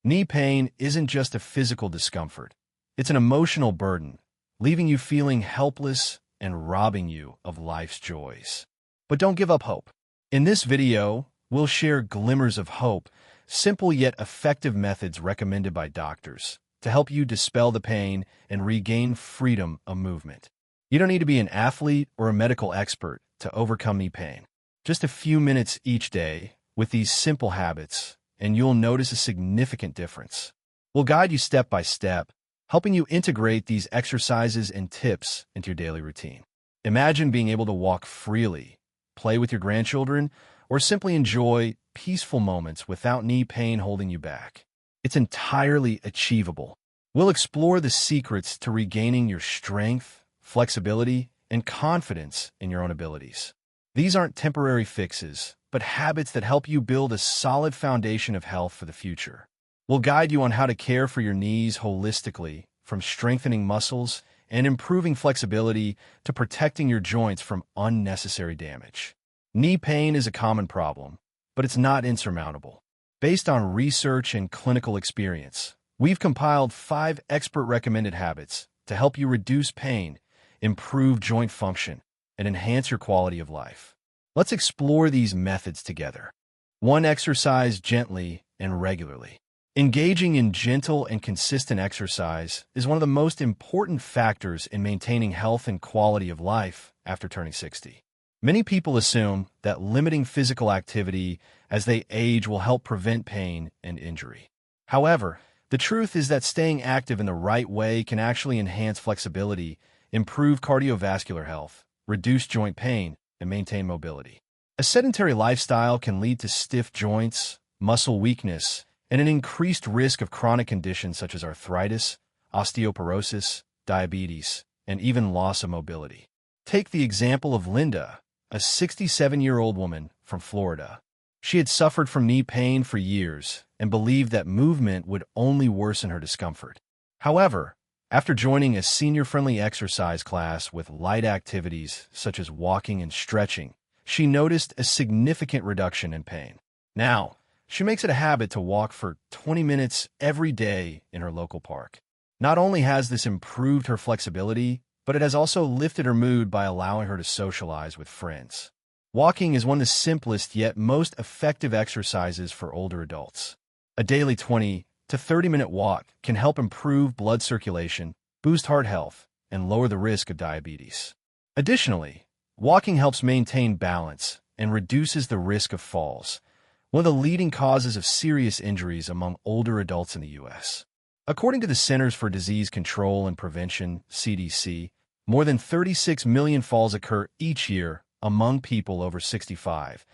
Knee pain isn't just a physical discomfort. It's an emotional burden, leaving you feeling helpless and robbing you of life's joys. But don't give up hope. In this video, we'll share glimmers of hope, simple yet effective methods recommended by doctors to help you dispel the pain and regain freedom of movement. You don't need to be an athlete or a medical expert to overcome knee pain. Just a few minutes each day with these simple habits, and you'll notice a significant difference. We'll guide you step by step, helping you integrate these exercises and tips into your daily routine. Imagine being able to walk freely, play with your grandchildren, or simply enjoy peaceful moments without knee pain holding you back. It's entirely achievable. We'll explore the secrets to regaining your strength, flexibility, and confidence in your own abilities. These aren't temporary fixes, but habits that help you build a solid foundation of health for the future. We'll guide you on how to care for your knees holistically, from strengthening muscles and improving flexibility to protecting your joints from unnecessary damage. Knee pain is a common problem, but it's not insurmountable. Based on research and clinical experience, we've compiled 5 expert-recommended habits to help you reduce pain, improve joint function, and enhance your quality of life. Let's explore these methods together. 1. Exercise gently and regularly. Engaging in gentle and consistent exercise is one of the most important factors in maintaining health and quality of life after turning 60. Many people assume that limiting physical activity as they age will help prevent pain and injury. However, the truth is that staying active in the right way can actually enhance flexibility, improve cardiovascular health, reduce joint pain, and maintain mobility. A sedentary lifestyle can lead to stiff joints, muscle weakness, and an increased risk of chronic conditions such as arthritis, osteoporosis, diabetes, and even loss of mobility. Take the example of Linda, a 67-year-old woman from Florida. She had suffered from knee pain for years and believed that movement would only worsen her discomfort. However, after joining a senior-friendly exercise class with light activities such as walking and stretching, she noticed a significant reduction in pain. Now, she makes it a habit to walk for 20 minutes every day in her local park. Not only has this improved her flexibility, but it has also lifted her mood by allowing her to socialize with friends. Walking is one of the simplest yet most effective exercises for older adults. A daily 20 to 30-minute walk can help improve blood circulation, boost heart health, and lower the risk of diabetes. Additionally, walking helps maintain balance and reduces the risk of falls, one of the leading causes of serious injuries among older adults in the U.S. According to the Centers for Disease Control and Prevention, CDC, more than 36 million falls occur each year among people over 65,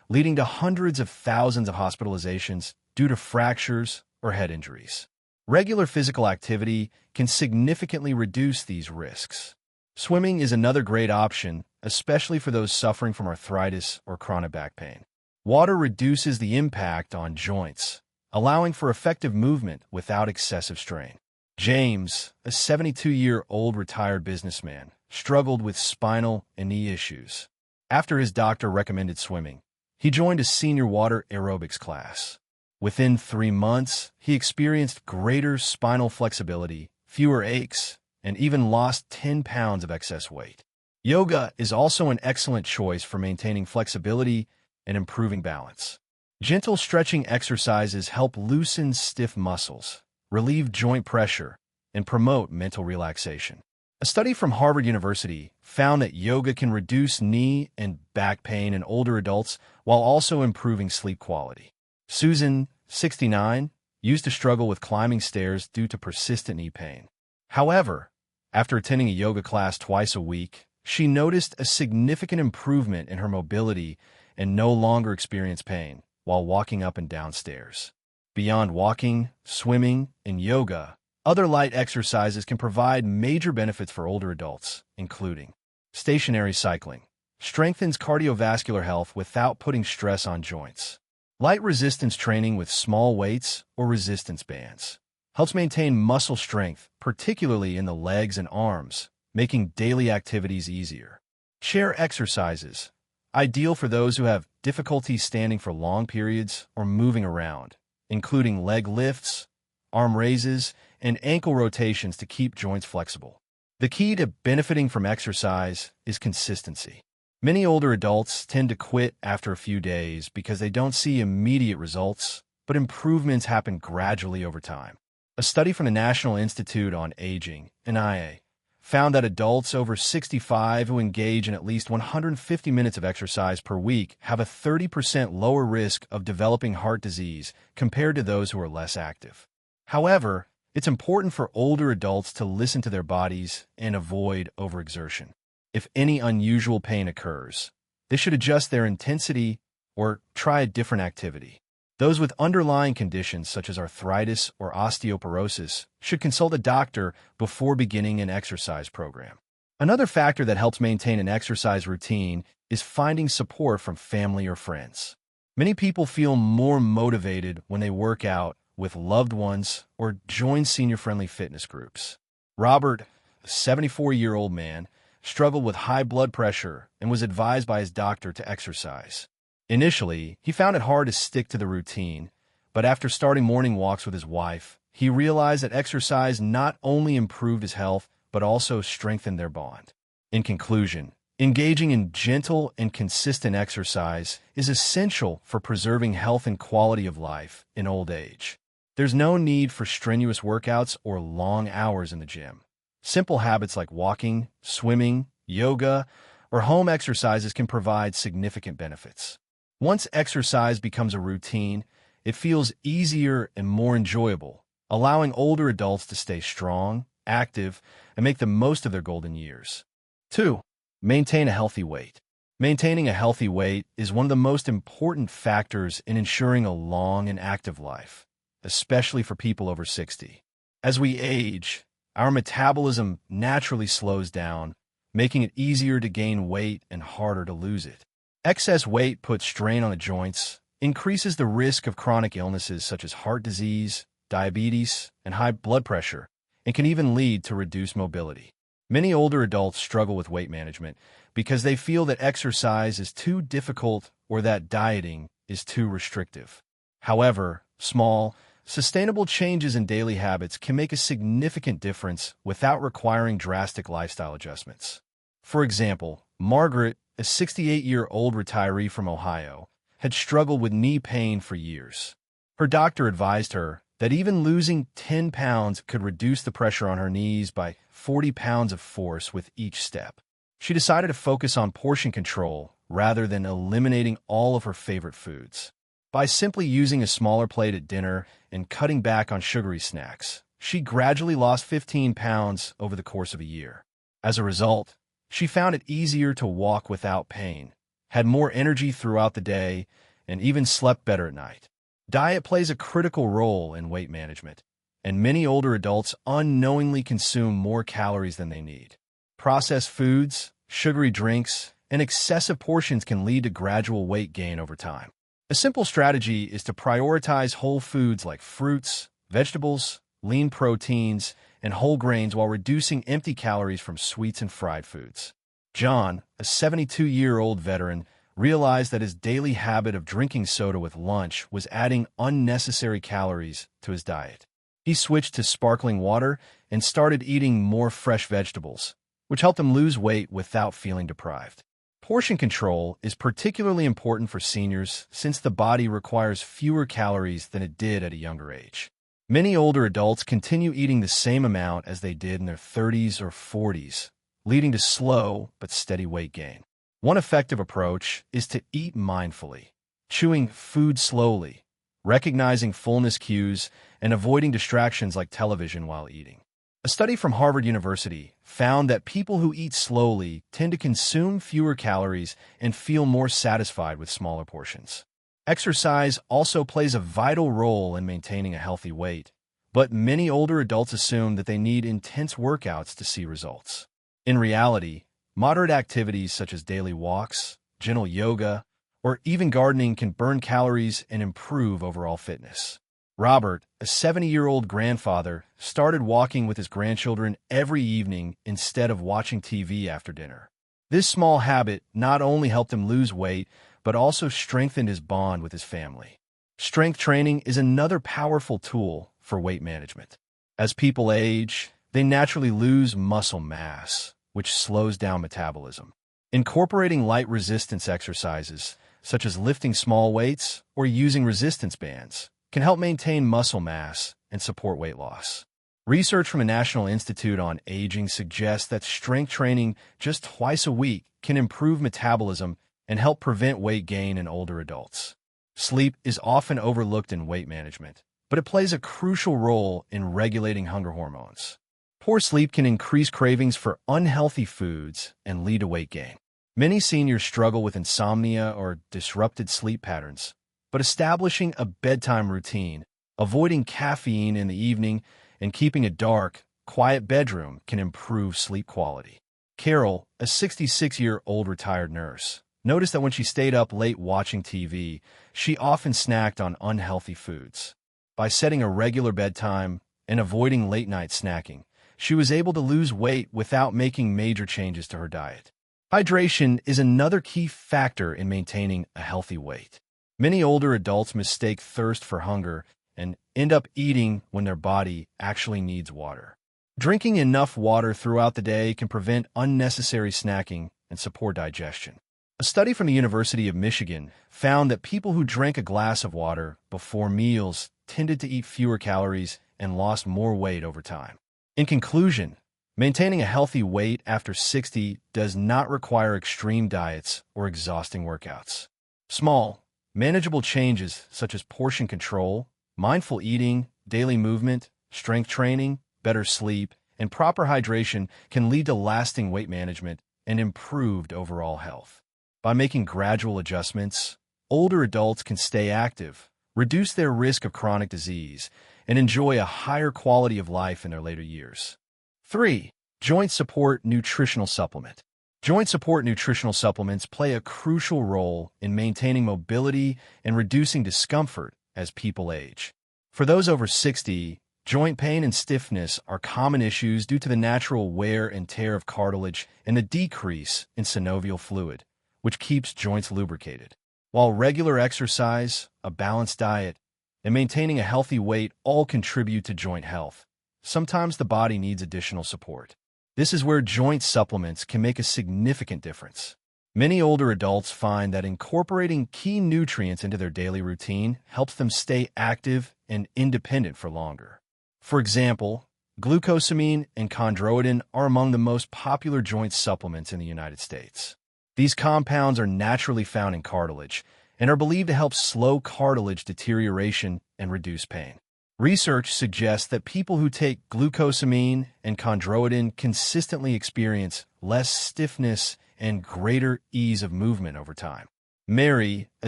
leading to hundreds of thousands of hospitalizations due to fractures or head injuries. Regular physical activity can significantly reduce these risks. Swimming is another great option, especially for those suffering from arthritis or chronic back pain. Water reduces the impact on joints, allowing for effective movement without excessive strain. James, a 72-year-old retired businessman, struggled with spinal and knee issues. After his doctor recommended swimming, he joined a senior water aerobics class. Within 3 months, he experienced greater spinal flexibility, fewer aches, and even lost 10 pounds of excess weight. Yoga is also an excellent choice for maintaining flexibility and improving balance. Gentle stretching exercises help loosen stiff muscles, relieve joint pressure, and promote mental relaxation. A study from Harvard University found that yoga can reduce knee and back pain in older adults while also improving sleep quality. Susan, 69, used to struggle with climbing stairs due to persistent knee pain. However, after attending a yoga class twice a week, she noticed a significant improvement in her mobility and no longer experienced pain while walking up and down stairs. Beyond walking, swimming, and yoga, other light exercises can provide major benefits for older adults, including stationary cycling. Strengthens cardiovascular health without putting stress on joints. Light resistance training with small weights or resistance bands helps maintain muscle strength, particularly in the legs and arms, making daily activities easier. Chair exercises, ideal for those who have difficulty standing for long periods or moving around, including leg lifts, arm raises, and ankle rotations to keep joints flexible. The key to benefiting from exercise is consistency. Many older adults tend to quit after a few days because they don't see immediate results, but improvements happen gradually over time. A study from the National Institute on Aging, NIA, found that adults over 65 who engage in at least 150 minutes of exercise per week have a 30% lower risk of developing heart disease compared to those who are less active. However, it's important for older adults to listen to their bodies and avoid overexertion. If any unusual pain occurs, they should adjust their intensity or try a different activity. Those with underlying conditions such as arthritis or osteoporosis should consult a doctor before beginning an exercise program. Another factor that helps maintain an exercise routine is finding support from family or friends. Many people feel more motivated when they work out with loved ones or join senior-friendly fitness groups. Robert, a 74-year-old man, struggled with high blood pressure and was advised by his doctor to exercise. Initially, he found it hard to stick to the routine, but after starting morning walks with his wife, he realized that exercise not only improved his health, but also strengthened their bond. In conclusion, engaging in gentle and consistent exercise is essential for preserving health and quality of life in old age. There's no need for strenuous workouts or long hours in the gym. Simple habits like walking, swimming, yoga, or home exercises can provide significant benefits. Once exercise becomes a routine, it feels easier and more enjoyable, allowing older adults to stay strong, active, and make the most of their golden years. 2. Maintain a healthy weight. Maintaining a healthy weight is one of the most important factors in ensuring a long and active life, especially for people over 60. As we age, our metabolism naturally slows down, making it easier to gain weight and harder to lose it. Excess weight puts strain on the joints, increases the risk of chronic illnesses such as heart disease, diabetes, and high blood pressure, and can even lead to reduced mobility. Many older adults struggle with weight management because they feel that exercise is too difficult or that dieting is too restrictive. However, small, sustainable changes in daily habits can make a significant difference without requiring drastic lifestyle adjustments. For example, Margaret, a 68-year-old retiree from Ohio, had struggled with knee pain for years. Her doctor advised her that even losing 10 pounds could reduce the pressure on her knees by 40 pounds of force with each step. She decided to focus on portion control rather than eliminating all of her favorite foods. By simply using a smaller plate at dinner and cutting back on sugary snacks, she gradually lost 15 pounds over the course of a year. As a result, she found it easier to walk without pain, had more energy throughout the day, and even slept better at night. Diet plays a critical role in weight management, and many older adults unknowingly consume more calories than they need. Processed foods, sugary drinks, and excessive portions can lead to gradual weight gain over time. A simple strategy is to prioritize whole foods like fruits, vegetables, lean proteins, and whole grains while reducing empty calories from sweets and fried foods. John, a 72-year-old veteran, realized that his daily habit of drinking soda with lunch was adding unnecessary calories to his diet. He switched to sparkling water and started eating more fresh vegetables, which helped him lose weight without feeling deprived. Portion control is particularly important for seniors since the body requires fewer calories than it did at a younger age. Many older adults continue eating the same amount as they did in their 30s or 40s, leading to slow but steady weight gain. One effective approach is to eat mindfully, chewing food slowly, recognizing fullness cues, and avoiding distractions like television while eating. A study from Harvard University found that people who eat slowly tend to consume fewer calories and feel more satisfied with smaller portions. Exercise also plays a vital role in maintaining a healthy weight, but many older adults assume that they need intense workouts to see results. In reality, moderate activities such as daily walks, gentle yoga, or even gardening can burn calories and improve overall fitness. Robert, a 70-year-old grandfather, started walking with his grandchildren every evening instead of watching TV after dinner. This small habit not only helped him lose weight, but also strengthened his bond with his family. Strength training is another powerful tool for weight management. As people age, they naturally lose muscle mass, which slows down metabolism. Incorporating light resistance exercises, such as lifting small weights or using resistance bands, can help maintain muscle mass and support weight loss. Research from the National Institute on Aging suggests that strength training just twice a week can improve metabolism and help prevent weight gain in older adults. Sleep is often overlooked in weight management, but it plays a crucial role in regulating hunger hormones. Poor sleep can increase cravings for unhealthy foods and lead to weight gain. Many seniors struggle with insomnia or disrupted sleep patterns, but establishing a bedtime routine, avoiding caffeine in the evening, and keeping a dark, quiet bedroom can improve sleep quality. Carol, a 66-year-old retired nurse, noticed that when she stayed up late watching TV, she often snacked on unhealthy foods. By setting a regular bedtime and avoiding late-night snacking, she was able to lose weight without making major changes to her diet. Hydration is another key factor in maintaining a healthy weight. Many older adults mistake thirst for hunger and end up eating when their body actually needs water. Drinking enough water throughout the day can prevent unnecessary snacking and support digestion. A study from the University of Michigan found that people who drank a glass of water before meals tended to eat fewer calories and lost more weight over time. In conclusion, maintaining a healthy weight after 60 does not require extreme diets or exhausting workouts. Small, manageable changes such as portion control, mindful eating, daily movement, strength training, better sleep, and proper hydration can lead to lasting weight management and improved overall health. By making gradual adjustments, older adults can stay active, reduce their risk of chronic disease, and enjoy a higher quality of life in their later years. 3. Joint support nutritional supplement. Joint support nutritional supplements play a crucial role in maintaining mobility and reducing discomfort as people age. For those over 60, joint pain and stiffness are common issues due to the natural wear and tear of cartilage and the decrease in synovial fluid, which keeps joints lubricated. While regular exercise, a balanced diet, and maintaining a healthy weight all contribute to joint health, sometimes the body needs additional support. This is where joint supplements can make a significant difference. Many older adults find that incorporating key nutrients into their daily routine helps them stay active and independent for longer. For example, glucosamine and chondroitin are among the most popular joint supplements in the United States. These compounds are naturally found in cartilage and are believed to help slow cartilage deterioration and reduce pain. Research suggests that people who take glucosamine and chondroitin consistently experience less stiffness and greater ease of movement over time. Mary, a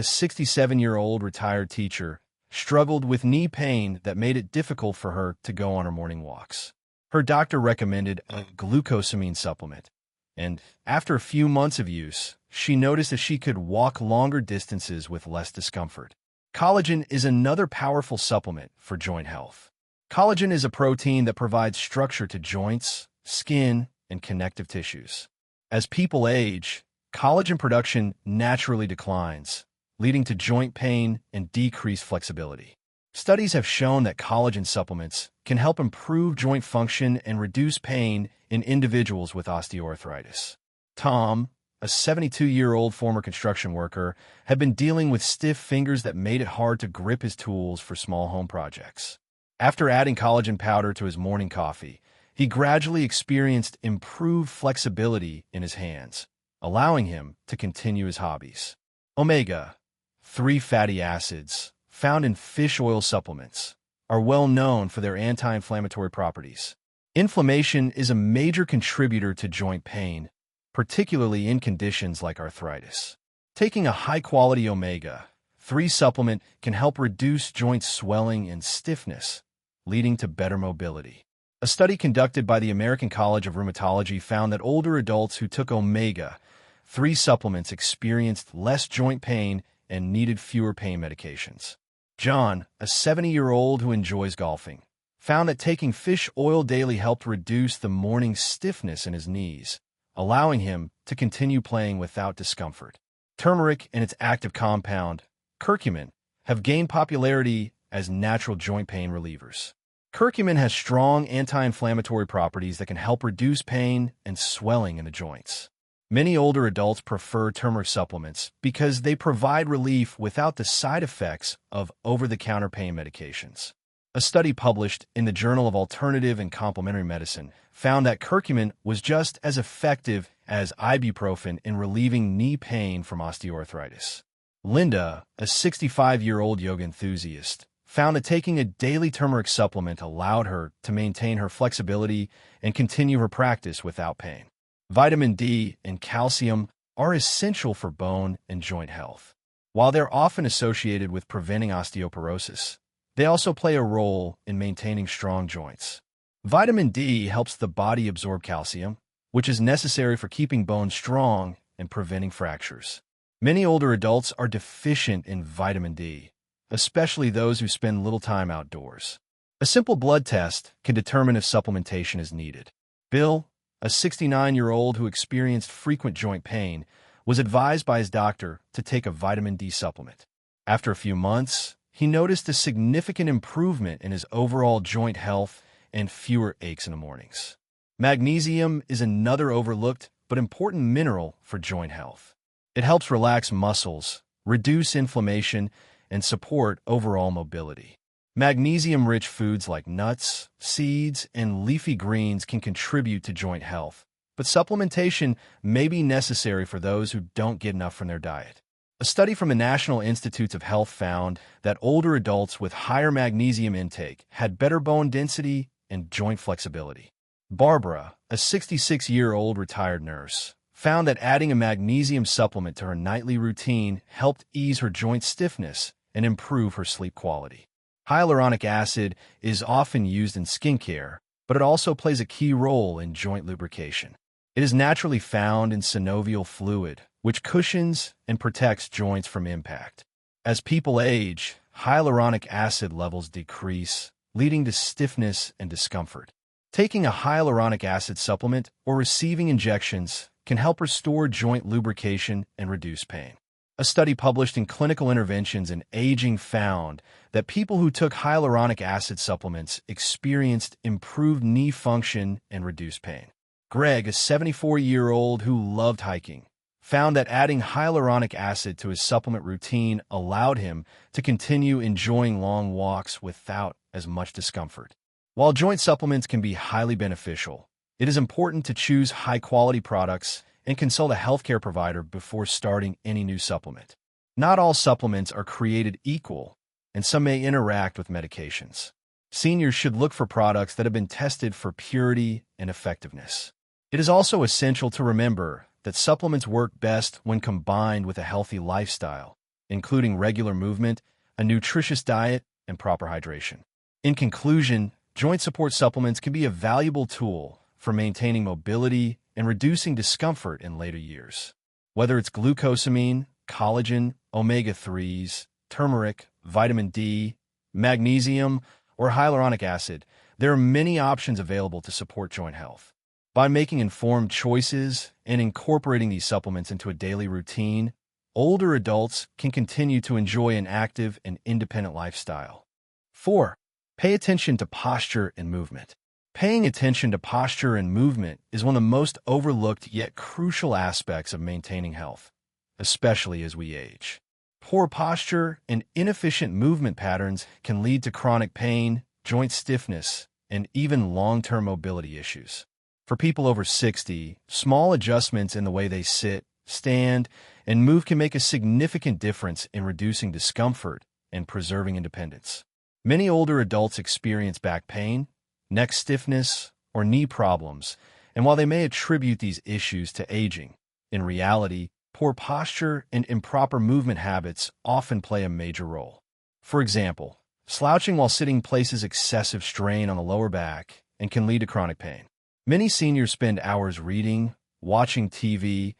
67-year-old retired teacher, struggled with knee pain that made it difficult for her to go on her morning walks. Her doctor recommended a glucosamine supplement, and after a few months of use, she noticed that she could walk longer distances with less discomfort. Collagen is another powerful supplement for joint health. Collagen is a protein that provides structure to joints, skin, and connective tissues. As people age, collagen production naturally declines, leading to joint pain and decreased flexibility. Studies have shown that collagen supplements can help improve joint function and reduce pain in individuals with osteoarthritis. Tom, a 72-year-old former construction worker, had been dealing with stiff fingers that made it hard to grip his tools for small home projects. After adding collagen powder to his morning coffee, he gradually experienced improved flexibility in his hands, allowing him to continue his hobbies. Omega-3 fatty acids, found in fish oil supplements, are well known for their anti-inflammatory properties. Inflammation is a major contributor to joint pain, particularly in conditions like arthritis. Taking a high-quality omega-3 supplement can help reduce joint swelling and stiffness, leading to better mobility. A study conducted by the American College of Rheumatology found that older adults who took omega-3 supplements experienced less joint pain and needed fewer pain medications. John, a 70-year-old who enjoys golfing, found that taking fish oil daily helped reduce the morning stiffness in his knees, allowing him to continue playing without discomfort. Turmeric and its active compound, curcumin, have gained popularity as natural joint pain relievers. Curcumin has strong anti-inflammatory properties that can help reduce pain and swelling in the joints. Many older adults prefer turmeric supplements because they provide relief without the side effects of over-the-counter pain medications. A study published in the Journal of Alternative and Complementary Medicine found that curcumin was just as effective as ibuprofen in relieving knee pain from osteoarthritis. Linda, a 65-year-old yoga enthusiast, found that taking a daily turmeric supplement allowed her to maintain her flexibility and continue her practice without pain. Vitamin D and calcium are essential for bone and joint health. While they're often associated with preventing osteoporosis, they also play a role in maintaining strong joints. Vitamin D helps the body absorb calcium, which is necessary for keeping bones strong and preventing fractures. Many older adults are deficient in vitamin D, especially those who spend little time outdoors. A simple blood test can determine if supplementation is needed. Bill, a 69-year-old who experienced frequent joint pain, was advised by his doctor to take a vitamin D supplement. After a few months, he noticed a significant improvement in his overall joint health and fewer aches in the mornings. Magnesium is another overlooked but important mineral for joint health. It helps relax muscles, reduce inflammation, and support overall mobility. Magnesium-rich foods like nuts, seeds, and leafy greens can contribute to joint health, but supplementation may be necessary for those who don't get enough from their diet. A study from the National Institutes of Health found that older adults with higher magnesium intake had better bone density and joint flexibility. Barbara, a 66-year-old retired nurse, found that adding a magnesium supplement to her nightly routine helped ease her joint stiffness and improve her sleep quality. Hyaluronic acid is often used in skincare, but it also plays a key role in joint lubrication. It is naturally found in synovial fluid, which cushions and protects joints from impact. As people age, hyaluronic acid levels decrease, leading to stiffness and discomfort. Taking a hyaluronic acid supplement or receiving injections can help restore joint lubrication and reduce pain. A study published in Clinical Interventions in Aging found that people who took hyaluronic acid supplements experienced improved knee function and reduced pain. Greg, a 74-year-old who loved hiking, found that adding hyaluronic acid to his supplement routine allowed him to continue enjoying long walks without as much discomfort. While joint supplements can be highly beneficial, it is important to choose high-quality products and consult a healthcare provider before starting any new supplement. Not all supplements are created equal, and some may interact with medications. Seniors should look for products that have been tested for purity and effectiveness. It is also essential to remember that supplements work best when combined with a healthy lifestyle, including regular movement, a nutritious diet, and proper hydration. In conclusion, joint support supplements can be a valuable tool for maintaining mobility and reducing discomfort in later years. Whether it's glucosamine, collagen, omega-3s, turmeric, vitamin D, magnesium, or hyaluronic acid, there are many options available to support joint health. By making informed choices and incorporating these supplements into a daily routine, older adults can continue to enjoy an active and independent lifestyle. 4. Pay attention to posture and movement. Paying attention to posture and movement is one of the most overlooked yet crucial aspects of maintaining health, especially as we age. Poor posture and inefficient movement patterns can lead to chronic pain, joint stiffness, and even long-term mobility issues. For people over 60, small adjustments in the way they sit, stand, and move can make a significant difference in reducing discomfort and preserving independence. Many older adults experience back pain, neck stiffness, or knee problems, and while they may attribute these issues to aging, in reality, poor posture and improper movement habits often play a major role. For example, slouching while sitting places excessive strain on the lower back and can lead to chronic pain. Many seniors spend hours reading, watching TV,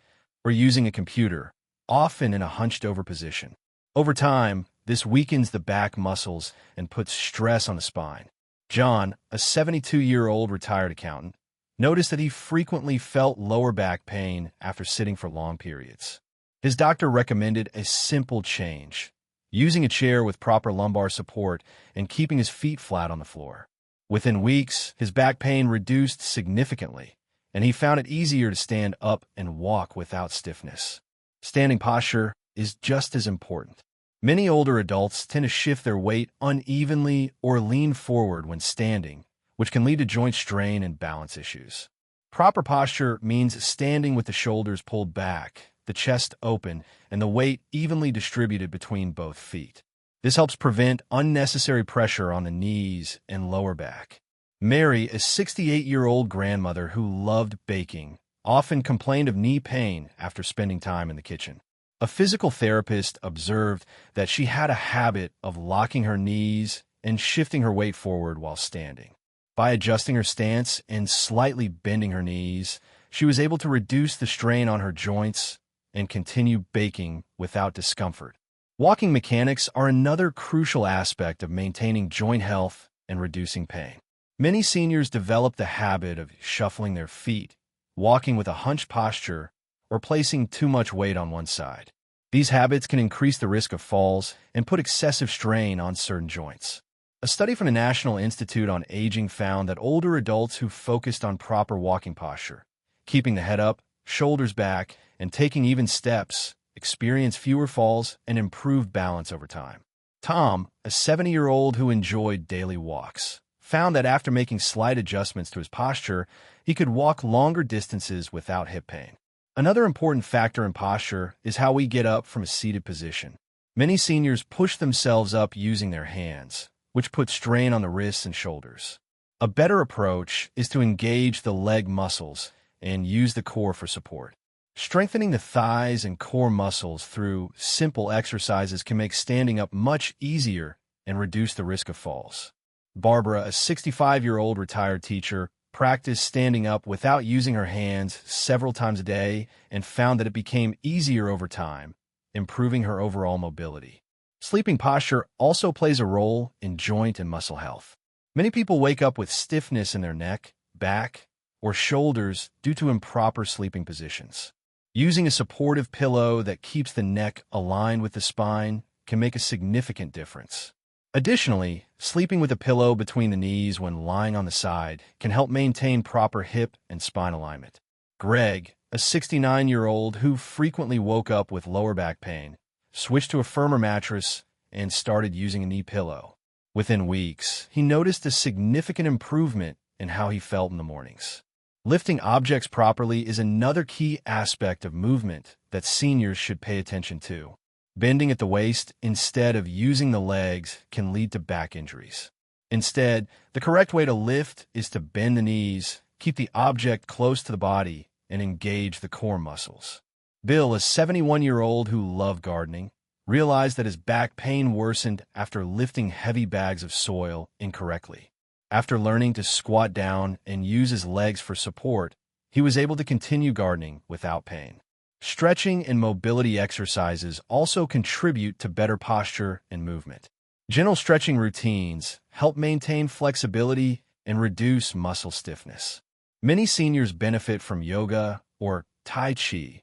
or using a computer, often in a hunched-over position. Over time, this weakens the back muscles and puts stress on the spine. John, a 72-year-old retired accountant, noticed that he frequently felt lower back pain after sitting for long periods. His doctor recommended a simple change, using a chair with proper lumbar support and keeping his feet flat on the floor. Within weeks, his back pain reduced significantly, and he found it easier to stand up and walk without stiffness. Standing posture is just as important. Many older adults tend to shift their weight unevenly or lean forward when standing, which can lead to joint strain and balance issues. Proper posture means standing with the shoulders pulled back, the chest open, and the weight evenly distributed between both feet. This helps prevent unnecessary pressure on the knees and lower back. Mary, a 68-year-old grandmother who loved baking, often complained of knee pain after spending time in the kitchen. A physical therapist observed that she had a habit of locking her knees and shifting her weight forward while standing. By adjusting her stance and slightly bending her knees, she was able to reduce the strain on her joints and continue baking without discomfort. Walking mechanics are another crucial aspect of maintaining joint health and reducing pain. Many seniors develop the habit of shuffling their feet, walking with a hunched posture, or placing too much weight on one side. These habits can increase the risk of falls and put excessive strain on certain joints. A study from the National Institute on Aging found that older adults who focused on proper walking posture, keeping the head up, shoulders back, and taking even steps, experience fewer falls and improved balance over time. Tom, a 70-year-old who enjoyed daily walks, found that after making slight adjustments to his posture, he could walk longer distances without hip pain. Another important factor in posture is how we get up from a seated position. Many seniors push themselves up using their hands, which puts strain on the wrists and shoulders. A better approach is to engage the leg muscles and use the core for support. Strengthening the thighs and core muscles through simple exercises can make standing up much easier and reduce the risk of falls. Barbara, a 65-year-old retired teacher, practiced standing up without using her hands several times a day and found that it became easier over time, improving her overall mobility. Sleeping posture also plays a role in joint and muscle health. Many people wake up with stiffness in their neck, back, or shoulders due to improper sleeping positions. Using a supportive pillow that keeps the neck aligned with the spine can make a significant difference. Additionally, sleeping with a pillow between the knees when lying on the side can help maintain proper hip and spine alignment. Greg, a 69-year-old who frequently woke up with lower back pain, switched to a firmer mattress and started using a knee pillow. Within weeks, he noticed a significant improvement in how he felt in the mornings. Lifting objects properly is another key aspect of movement that seniors should pay attention to. Bending at the waist instead of using the legs can lead to back injuries. Instead, the correct way to lift is to bend the knees, keep the object close to the body, and engage the core muscles. Bill, a 71-year-old who loved gardening, realized that his back pain worsened after lifting heavy bags of soil incorrectly. After learning to squat down and use his legs for support, he was able to continue gardening without pain. Stretching and mobility exercises also contribute to better posture and movement. Gentle stretching routines help maintain flexibility and reduce muscle stiffness. Many seniors benefit from yoga or Tai Chi,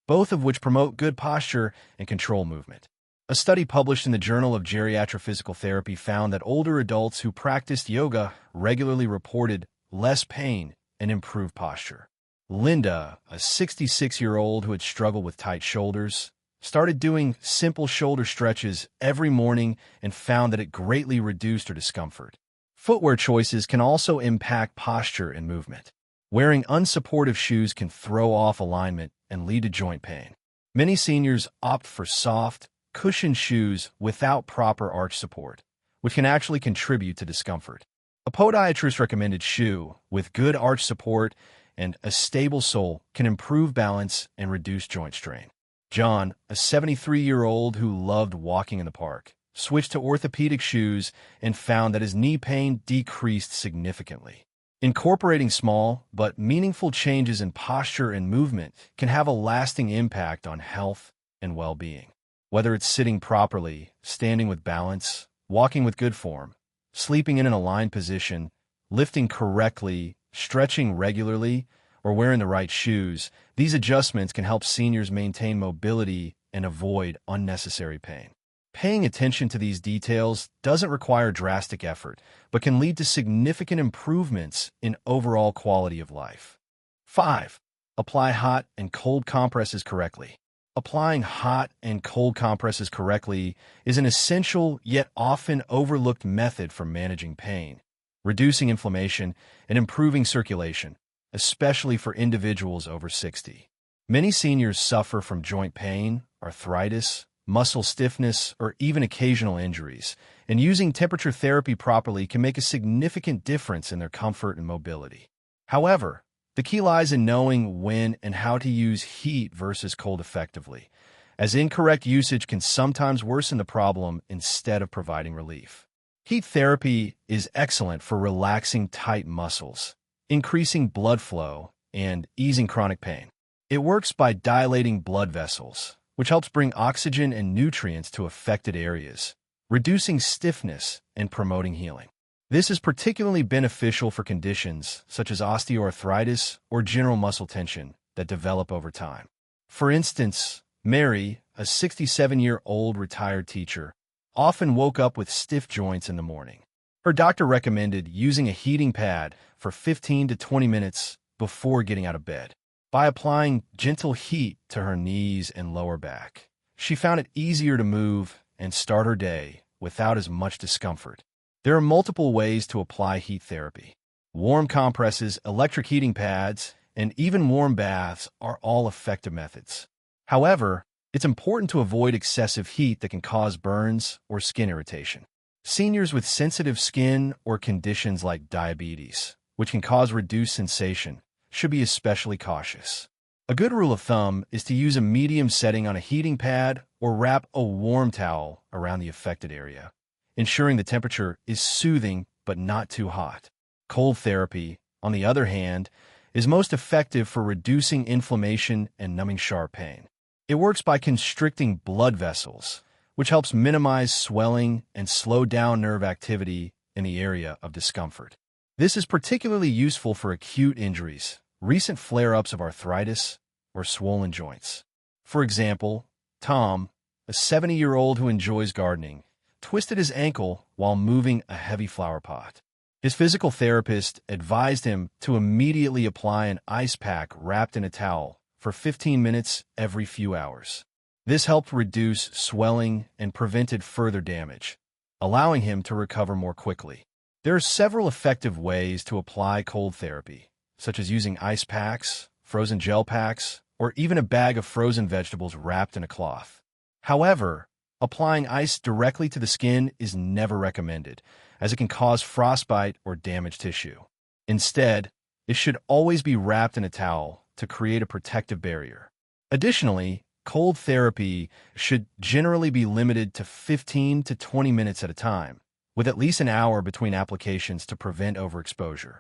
both of which promote good posture and control movement. A study published in the Journal of Geriatric Physical Therapy found that older adults who practiced yoga regularly reported less pain and improved posture. Linda, a 66-year-old who had struggled with tight shoulders, started doing simple shoulder stretches every morning and found that it greatly reduced her discomfort. Footwear choices can also impact posture and movement. Wearing unsupportive shoes can throw off alignment and lead to joint pain. Many seniors opt for soft, cushioned shoes without proper arch support, which can actually contribute to discomfort. A podiatrist-recommended shoe with good arch support and a stable sole can improve balance and reduce joint strain. John, a 73-year-old who loved walking in the park, switched to orthopedic shoes and found that his knee pain decreased significantly. Incorporating small but meaningful changes in posture and movement can have a lasting impact on health and well-being. Whether it's sitting properly, standing with balance, walking with good form, sleeping in an aligned position, lifting correctly, stretching regularly, or wearing the right shoes, these adjustments can help seniors maintain mobility and avoid unnecessary pain. Paying attention to these details doesn't require drastic effort, but can lead to significant improvements in overall quality of life. 5. Apply hot and cold compresses correctly. Applying hot and cold compresses correctly is an essential yet often overlooked method for managing pain, reducing inflammation, and improving circulation, especially for individuals over 60. Many seniors suffer from joint pain, arthritis, muscle stiffness, or even occasional injuries, and using temperature therapy properly can make a significant difference in their comfort and mobility. However, the key lies in knowing when and how to use heat versus cold effectively, as incorrect usage can sometimes worsen the problem instead of providing relief. Heat therapy is excellent for relaxing tight muscles, increasing blood flow, and easing chronic pain. It works by dilating blood vessels, which helps bring oxygen and nutrients to affected areas, reducing stiffness and promoting healing. This is particularly beneficial for conditions such as osteoarthritis or general muscle tension that develop over time. For instance, Mary, a 67-year-old retired teacher, often woke up with stiff joints in the morning. Her doctor recommended using a heating pad for 15 to 20 minutes before getting out of bed. By applying gentle heat to her knees and lower back, she found it easier to move and start her day without as much discomfort. There are multiple ways to apply heat therapy. Warm compresses, electric heating pads, and even warm baths are all effective methods. However, it's important to avoid excessive heat that can cause burns or skin irritation. Seniors with sensitive skin or conditions like diabetes, which can cause reduced sensation, should be especially cautious. A good rule of thumb is to use a medium setting on a heating pad or wrap a warm towel around the affected area, ensuring the temperature is soothing but not too hot. Cold therapy, on the other hand, is most effective for reducing inflammation and numbing sharp pain. It works by constricting blood vessels, which helps minimize swelling and slow down nerve activity in the area of discomfort. This is particularly useful for acute injuries, recent flare-ups of arthritis, or swollen joints. For example, Tom, a 70-year-old who enjoys gardening, twisted his ankle while moving a heavy flower pot. His physical therapist advised him to immediately apply an ice pack wrapped in a towel for 15 minutes every few hours. This helped reduce swelling and prevented further damage, allowing him to recover more quickly. There are several effective ways to apply cold therapy, such as using ice packs, frozen gel packs, or even a bag of frozen vegetables wrapped in a cloth. However, applying ice directly to the skin is never recommended, as it can cause frostbite or damage tissue. Instead, it should always be wrapped in a towel to create a protective barrier. Additionally, cold therapy should generally be limited to 15 to 20 minutes at a time, with at least an hour between applications to prevent overexposure.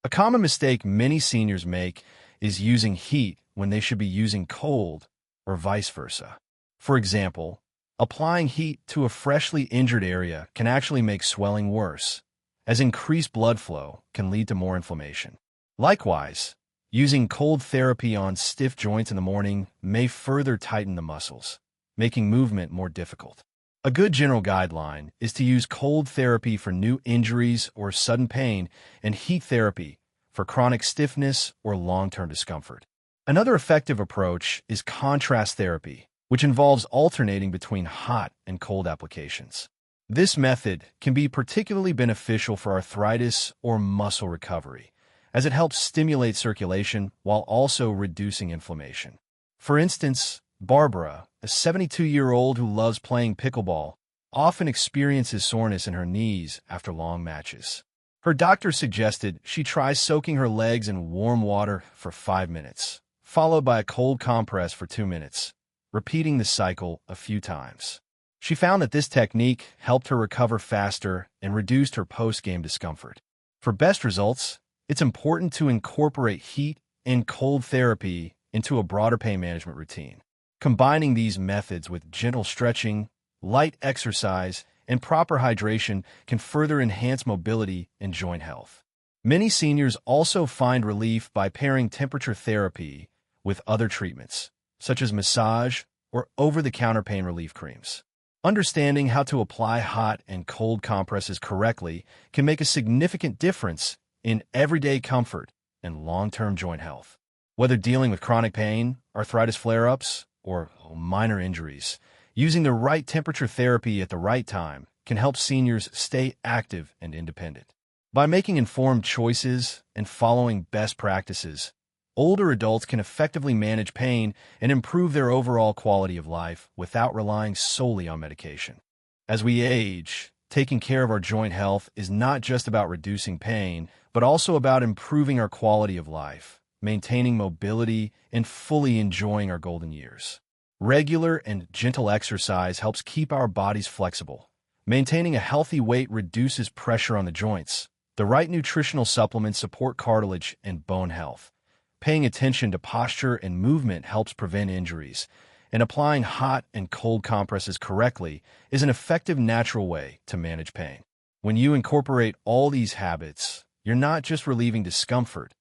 A common mistake many seniors make is using heat when they should be using cold, or vice versa. For example, applying heat to a freshly injured area can actually make swelling worse, as increased blood flow can lead to more inflammation. Likewise, using cold therapy on stiff joints in the morning may further tighten the muscles, making movement more difficult. A good general guideline is to use cold therapy for new injuries or sudden pain and heat therapy for chronic stiffness or long-term discomfort. Another effective approach is contrast therapy, which involves alternating between hot and cold applications. This method can be particularly beneficial for arthritis or muscle recovery, as it helps stimulate circulation while also reducing inflammation. For instance, Barbara, a 72-year-old who loves playing pickleball, often experiences soreness in her knees after long matches. Her doctor suggested she try soaking her legs in warm water for 5 minutes, followed by a cold compress for 2 minutes, repeating the cycle a few times. She found that this technique helped her recover faster and reduced her post-game discomfort. For best results, it's important to incorporate heat and cold therapy into a broader pain management routine. Combining these methods with gentle stretching, light exercise, and proper hydration can further enhance mobility and joint health. Many seniors also find relief by pairing temperature therapy with other treatments, such as massage or over-the-counter pain relief creams. Understanding how to apply hot and cold compresses correctly can make a significant difference in everyday comfort and long-term joint health. Whether dealing with chronic pain, arthritis flare-ups, or minor injuries, using the right temperature therapy at the right time can help seniors stay active and independent. By making informed choices and following best practices, older adults can effectively manage pain and improve their overall quality of life without relying solely on medication. As we age, taking care of our joint health is not just about reducing pain, but also about improving our quality of life, maintaining mobility, and fully enjoying our golden years. Regular and gentle exercise helps keep our bodies flexible. Maintaining a healthy weight reduces pressure on the joints. The right nutritional supplements support cartilage and bone health. Paying attention to posture and movement helps prevent injuries, and applying hot and cold compresses correctly is an effective natural way to manage pain. When you incorporate all these habits, you're not just relieving discomfort,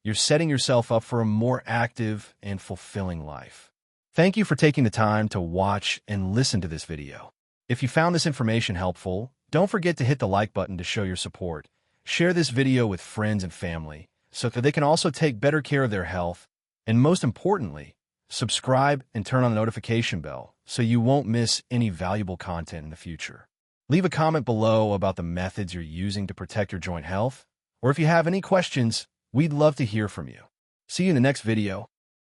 you're setting yourself up for a more active and fulfilling life. Thank you for taking the time to watch and listen to this video. If you found this information helpful, don't forget to hit the like button to show your support. Share this video with friends and family so that they can also take better care of their health. And most importantly, subscribe and turn on the notification bell so you won't miss any valuable content in the future. Leave a comment below about the methods you're using to protect your joint health, or if you have any questions, we'd love to hear from you. See you in the next video.